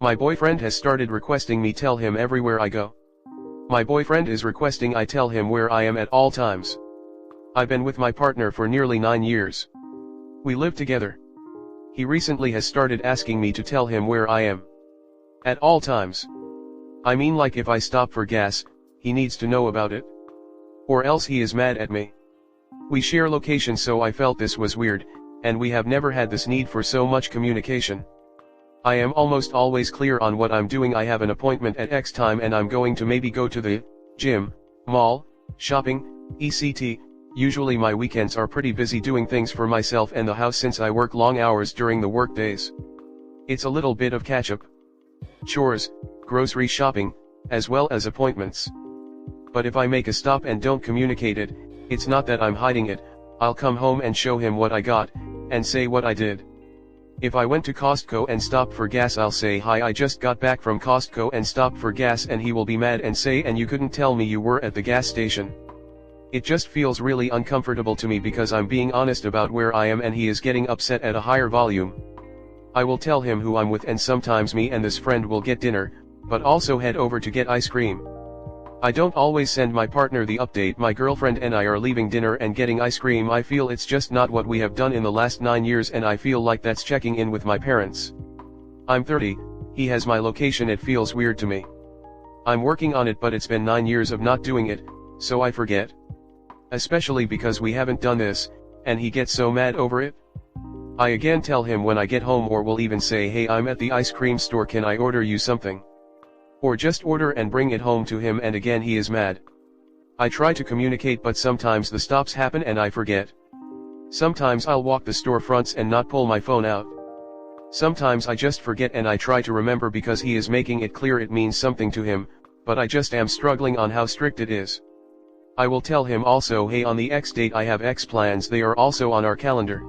My boyfriend has started requesting me tell him everywhere I go. My boyfriend is requesting I tell him where I am at all times. I've been with my partner for nearly 9 years. We live together. He recently has started asking me to tell him where I am. At all times. I mean, like if I stop for gas, he needs to know about it. Or else he is mad at me. We share location, so I felt this was weird, and we have never had this need for so much communication. I am almost always clear on what I'm doing. I have an appointment at X time and I'm going to maybe go to the gym, mall, shopping, etc. Usually my weekends are pretty busy doing things for myself and the house since I work long hours during the work days. It's a little bit of catch up, chores, grocery shopping, as well as appointments. But if I make a stop and don't communicate it, it's not that I'm hiding it. I'll come home and show him what I got, and say what I did. If I went to Costco and stopped for gas, I'll say, "Hi, I just got back from Costco and stopped for gas," and he will be mad and say, "And you couldn't tell me you were at the gas station." It just feels really uncomfortable to me because I'm being honest about where I am and he is getting upset at a higher volume. I will tell him who I'm with, and sometimes me and this friend will get dinner, but also head over to get ice cream. I don't always send my partner the update. My girlfriend and I are leaving dinner and getting ice cream. I feel it's just not what we have done in the last 9 years, and I feel like that's checking in with my parents. I'm 30, he has my location. It feels weird to me. I'm working on it, but it's been 9 years of not doing it, so I forget. Especially because we haven't done this, and he gets so mad over it. I again tell him when I get home, or will even say, "Hey, I'm at the ice cream store, can I order you something?" Or just order and bring it home to him, and again he is mad. I try to communicate, but sometimes the stops happen and I forget. Sometimes I'll walk the storefronts and not pull my phone out. Sometimes I just forget and I try to remember because he is making it clear it means something to him, but I just am struggling on how strict it is. I will tell him also, "Hey, on the X date I have X plans, they are also on our calendar."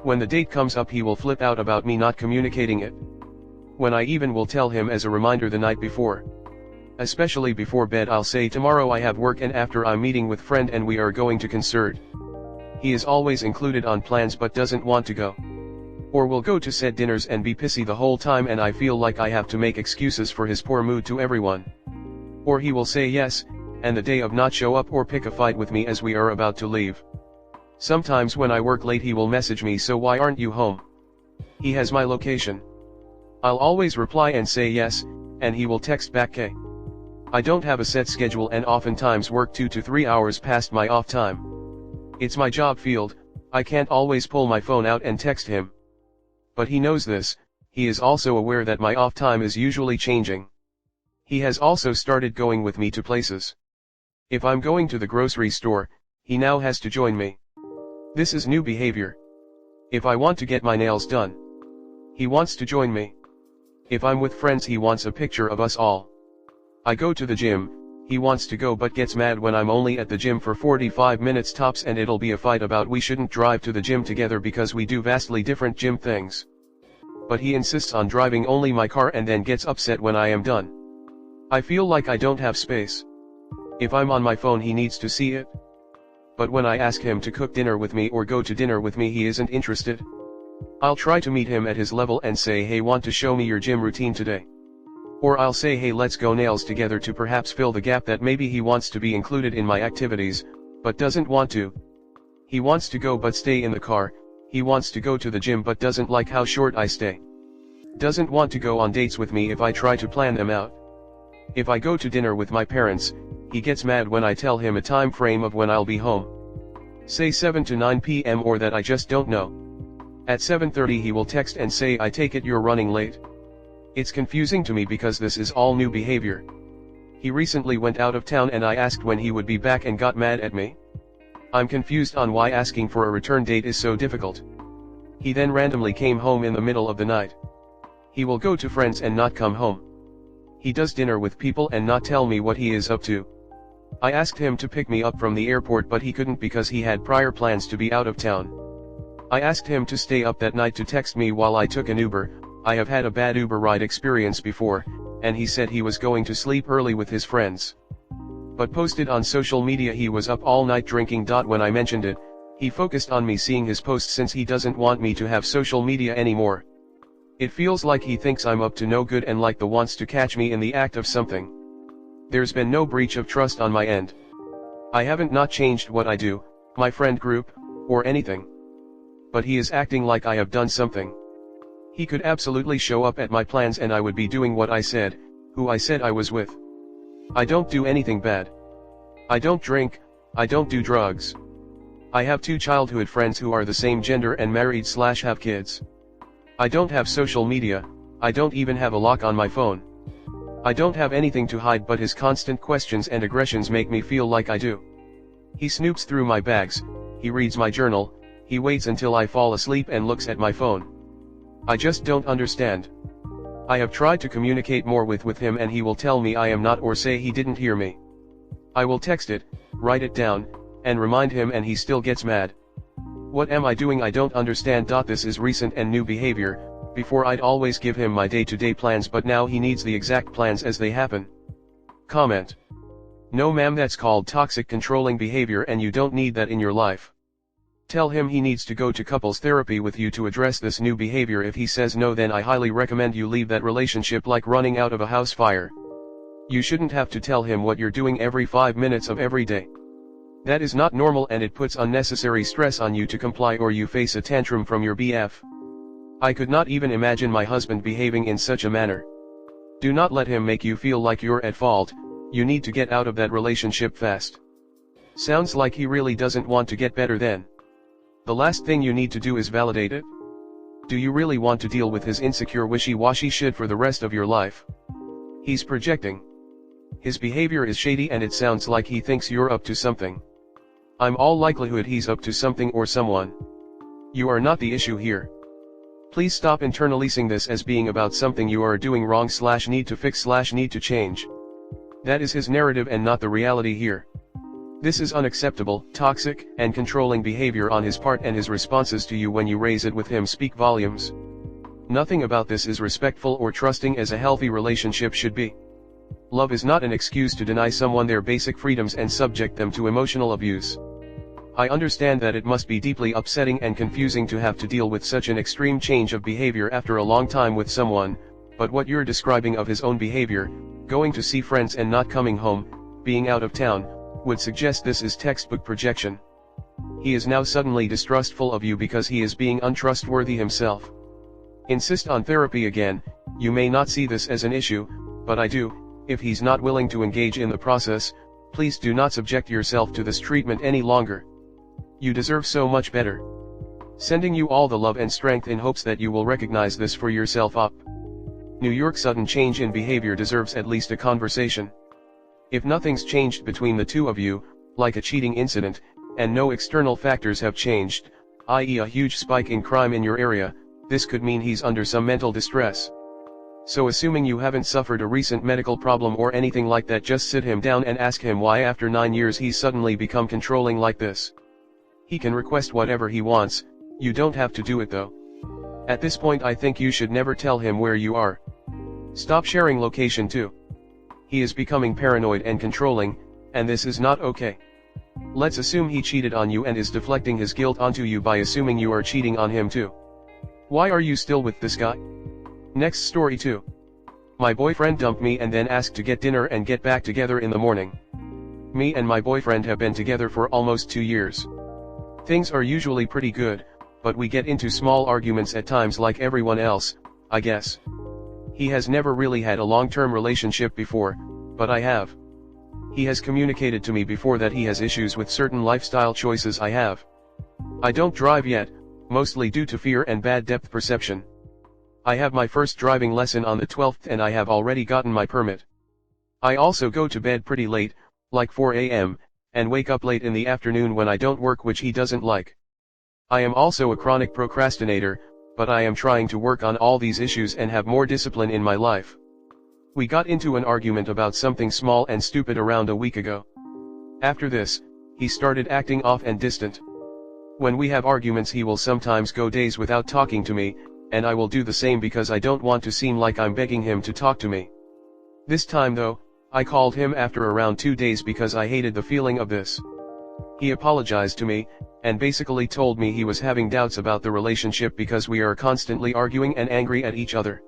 When the date comes up, he will flip out about me not communicating it. When I even will tell him as a reminder the night before. Especially before bed, I'll say, "Tomorrow I have work, and after I'm meeting with friend and we are going to concert." He is always included on plans but doesn't want to go. Or will go to said dinners and be pissy the whole time, and I feel like I have to make excuses for his poor mood to everyone. Or he will say yes, and the day of not show up or pick a fight with me as we are about to leave. Sometimes when I work late he will message me, "So why aren't you home?" He has my location. I'll always reply and say yes, and he will text back, "K." I don't have a set schedule and oftentimes work 2 to 3 hours past my off time. It's my job field, I can't always pull my phone out and text him. But he knows this. He is also aware that my off time is usually changing. He has also started going with me to places. If I'm going to the grocery store, he now has to join me. This is new behavior. If I want to get my nails done, he wants to join me. If I'm with friends, he wants a picture of us all. I go to the gym, he wants to go but gets mad when I'm only at the gym for 45 minutes tops, and it'll be a fight about we shouldn't drive to the gym together because we do vastly different gym things. But he insists on driving only my car and then gets upset when I am done. I feel like I don't have space. If I'm on my phone, he needs to see it. But when I ask him to cook dinner with me or go to dinner with me, he isn't interested. I'll try to meet him at his level and say, "Hey, want to show me your gym routine today?" Or I'll say, "Hey, let's go nails together," to perhaps fill the gap that maybe he wants to be included in my activities, but doesn't want to. He wants to go but stay in the car. He wants to go to the gym but doesn't like how short I stay. Doesn't want to go on dates with me if I try to plan them out. If I go to dinner with my parents, he gets mad when I tell him a time frame of when I'll be home. Say 7 to 9 p.m. or that I just don't know. At 7:30 he will text and say, "I take it you're running late." It's confusing to me because this is all new behavior. He recently went out of town and I asked when he would be back and got mad at me. I'm confused on why asking for a return date is so difficult. He then randomly came home in the middle of the night. He will go to friends and not come home. He does dinner with people and not tell me what he is up to. I asked him to pick me up from the airport but he couldn't because he had prior plans to be out of town. I asked him to stay up that night to text me while I took an Uber. I have had a bad Uber ride experience before, and he said he was going to sleep early with his friends. But posted on social media he was up all night drinking. When I mentioned it, he focused on me seeing his posts since he doesn't want me to have social media anymore. It feels like he thinks I'm up to no good and like the wants to catch me in the act of something. There's been no breach of trust on my end. I haven't not changed what I do, my friend group, or anything. But he is acting like I have done something. He could absolutely show up at my plans and I would be doing what I said, who I said I was with. I don't do anything bad. I don't drink, I don't do drugs. I have 2 childhood friends who are the same gender and married/have kids. I don't have social media, I don't even have a lock on my phone. I don't have anything to hide, but his constant questions and aggressions make me feel like I do. He snoops through my bags, he reads my journal, he waits until I fall asleep and looks at my phone. I just don't understand. I have tried to communicate more with him and he will tell me I am not or say he didn't hear me. I will text it, write it down, and remind him and he still gets mad. What am I doing? I don't understand. This is recent and new behavior. Before I'd always give him my day-to-day plans, but now he needs the exact plans as they happen. Comment. No ma'am, that's called toxic controlling behavior and you don't need that in your life. Tell him he needs to go to couples therapy with you to address this new behavior. If he says no, then I highly recommend you leave that relationship like running out of a house fire. You shouldn't have to tell him what you're doing every 5 minutes of every day. That is not normal and it puts unnecessary stress on you to comply or you face a tantrum from your BF. I could not even imagine my husband behaving in such a manner. Do not let him make you feel like you're at fault. You need to get out of that relationship fast. Sounds like he really doesn't want to get better then. The last thing you need to do is validate it. Do you really want to deal with his insecure wishy-washy shit for the rest of your life? He's projecting. His behavior is shady and it sounds like he thinks you're up to something. I'm all likelihood he's up to something or someone. You are not the issue here. Please stop internalizing this as being about something you are doing wrong / need to fix / need to change. That is his narrative and not the reality here. This is unacceptable, toxic, and controlling behavior on his part, and his responses to you when you raise it with him speak volumes. Nothing about this is respectful or trusting as a healthy relationship should be. Love is not an excuse to deny someone their basic freedoms and subject them to emotional abuse. I understand that it must be deeply upsetting and confusing to have to deal with such an extreme change of behavior after a long time with someone, but what you're describing of his own behavior, going to see friends and not coming home, being out of town, would suggest this is textbook projection. He is now suddenly distrustful of you because he is being untrustworthy himself. Insist on therapy again. You may not see this as an issue, but I do. If he's not willing to engage in the process, please do not subject yourself to this treatment any longer. You deserve so much better. Sending you all the love and strength in hopes that you will recognize this for yourself up. New York. Sudden change in behavior deserves at least a conversation. If nothing's changed between the two of you, like a cheating incident, and no external factors have changed, i.e. a huge spike in crime in your area, this could mean he's under some mental distress. So assuming you haven't suffered a recent medical problem or anything like that, just sit him down and ask him why after 9 years he's suddenly become controlling like this. He can request whatever he wants, you don't have to do it though. At this point I think you should never tell him where you are. Stop sharing location too. He is becoming paranoid and controlling, and this is not okay. Let's assume he cheated on you and is deflecting his guilt onto you by assuming you are cheating on him too. Why are you still with this guy? Next story 2. My boyfriend dumped me and then asked to get dinner and get back together in the morning. Me and my boyfriend have been together for almost 2 years. Things are usually pretty good, but we get into small arguments at times like everyone else, I guess. He has never really had a long-term relationship before, but I have. He has communicated to me before that he has issues with certain lifestyle choices I have. I don't drive yet, mostly due to fear and bad depth perception. I have my first driving lesson on the 12th and I have already gotten my permit. I also go to bed pretty late, like 4 a.m., and wake up late in the afternoon when I don't work, which he doesn't like. I am also a chronic procrastinator, but I am trying to work on all these issues and have more discipline in my life. We got into an argument about something small and stupid around a week ago. After this, he started acting off and distant. When we have arguments he will sometimes go days without talking to me, and I will do the same because I don't want to seem like I'm begging him to talk to me. This time though, I called him after around 2 days because I hated the feeling of this. He apologized to me, and basically told me he was having doubts about the relationship because we are constantly arguing and angry at each other.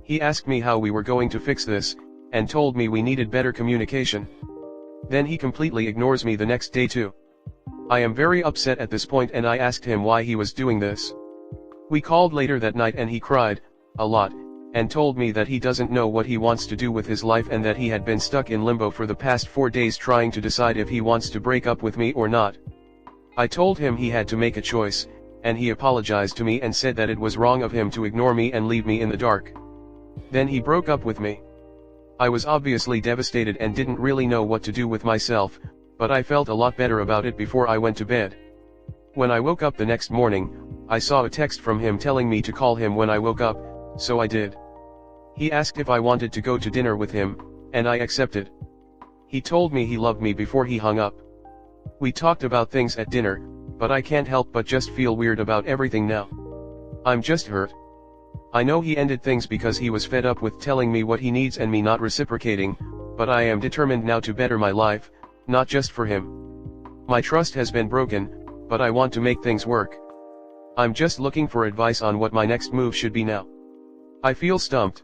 He asked me how we were going to fix this, and told me we needed better communication. Then he completely ignores me the next day too. I am very upset at this point and I asked him why he was doing this. We called later that night and he cried, a lot, and told me that he doesn't know what he wants to do with his life and that he had been stuck in limbo for the past 4 days trying to decide if he wants to break up with me or not. I told him he had to make a choice, and he apologized to me and said that it was wrong of him to ignore me and leave me in the dark. Then he broke up with me. I was obviously devastated and didn't really know what to do with myself, but I felt a lot better about it before I went to bed. When I woke up the next morning, I saw a text from him telling me to call him when I woke up, so I did. He asked if I wanted to go to dinner with him, and I accepted. He told me he loved me before he hung up. We talked about things at dinner, but I can't help but just feel weird about everything now. I'm just hurt. I know he ended things because he was fed up with telling me what he needs and me not reciprocating, but I am determined now to better my life, not just for him. My trust has been broken, but I want to make things work. I'm just looking for advice on what my next move should be now. I feel stumped.